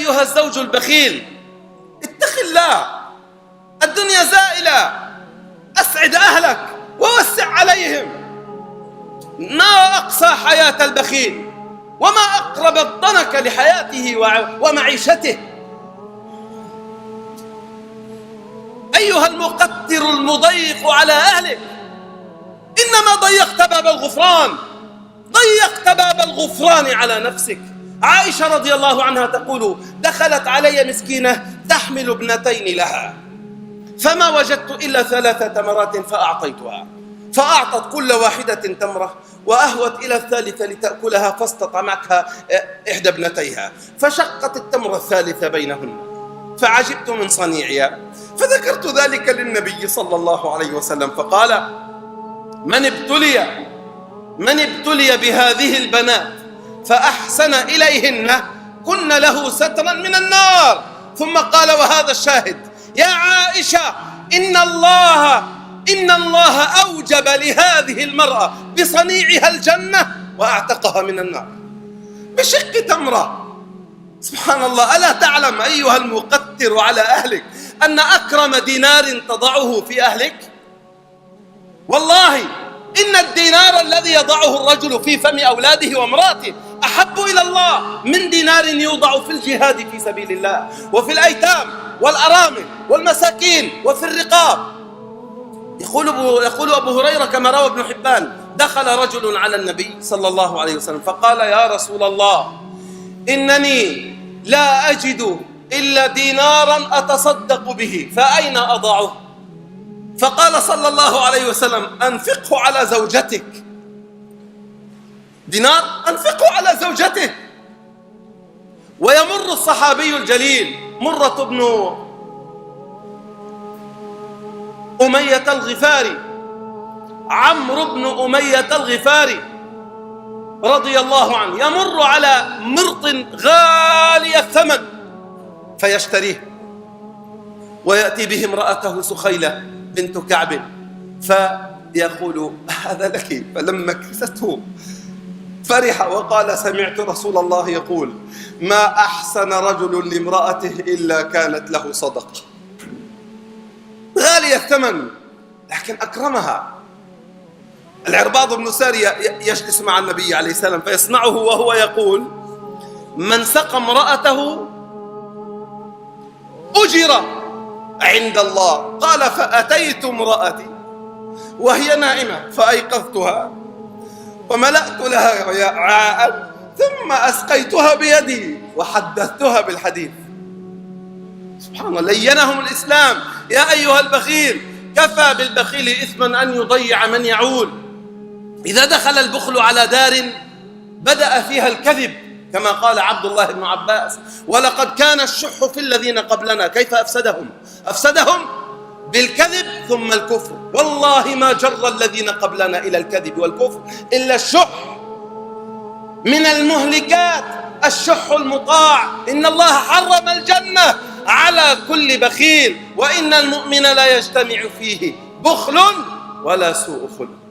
أيها الزوج البخيل اتق الله، الدنيا زائلة، أسعد أهلك ووسع عليهم. ما أقصى حياة البخيل وما أقرب الضنك لحياته ومعيشته. أيها المقتر المضيق على أهلك، إنما ضيقت باب الغفران، ضيقت باب الغفران على نفسك. عائشة رضي الله عنها تقول: دخلت علي مسكينة تحمل ابنتين لها، فما وجدت إلا 3 تمرات فأعطيتها، فأعطت كل واحدة تمرة وأهوت إلى الثالثة لتأكلها، فاستطعمتها إحدى ابنتيها، فشقت التمرة الثالثة بينهن، فعجبت من صنيعها، فذكرت ذلك للنبي صلى الله عليه وسلم، فقال: من ابتلي بهذه البنات فأحسن إليهن كن له سترا من النار. ثم قال، وهذا الشاهد: يا عائشة، إن الله أوجب لهذه المرأة بصنيعها الجنة وأعتقها من النار بشق تمرة. سبحان الله. ألا تعلم أيها المقتر على أهلك أن أكرم دينار تضعه في أهلك؟ والله إن الدينار الذي يضعه الرجل في فم أولاده وامرأته أحب إلى الله من دينار يوضع في الجهاد في سبيل الله، وفي الأيتام والأرامل والمساكين وفي الرقاب. يقول أبو هريرة كما روى ابن حبان: دخل رجل على النبي صلى الله عليه وسلم فقال: يا رسول الله، إنني لا أجد إلا دينارا أتصدق به، فأين أضعه؟ فقال صلى الله عليه وسلم: أنفقه على زوجتك. دينار أنفقه على زوجته. ويمر الصحابي الجليل مرة بن أمية الغفاري، عمرو بن أمية الغفاري رضي الله عنه، يمر على مرط غالي الثمن فيشتريه، ويأتي به امرأته سخيلة بنت كعب فيقول: هذا لك. فلما كسته فرح وقال: سمعت رسول الله يقول: ما أحسن رجل لامرأته إلا كانت له صدقة. غالي الثمن لكن أكرمها. العرباض بن سارية يجلس مع النبي عليه السلام فيسمعه وهو يقول: من سقى امرأته أجر عند الله. قال: فأتيت امرأتي وهي نائمة فأيقظتها وملأت لها وعاء ثم أسقيتها بيدي وحدثتها بالحديث. سبحان الله. لينهم الإسلام. يا أيها البخيل، كفى بالبخيل إثما أن يضيع من يعول. إذا دخل البخل على دار بدأ فيها الكذب، كما قال عبد الله بن عباس: ولقد كان الشح في الذين قبلنا. كيف أفسدهم بالكذب ثم الكفر. والله ما جر الذين قبلنا إلى الكذب والكفر إلا الشح. من المهلكات الشح المطاع. إن الله حرم الجنة على كل بخيل، وإن المؤمن لا يجتمع فيه بخل ولا سوء خلق.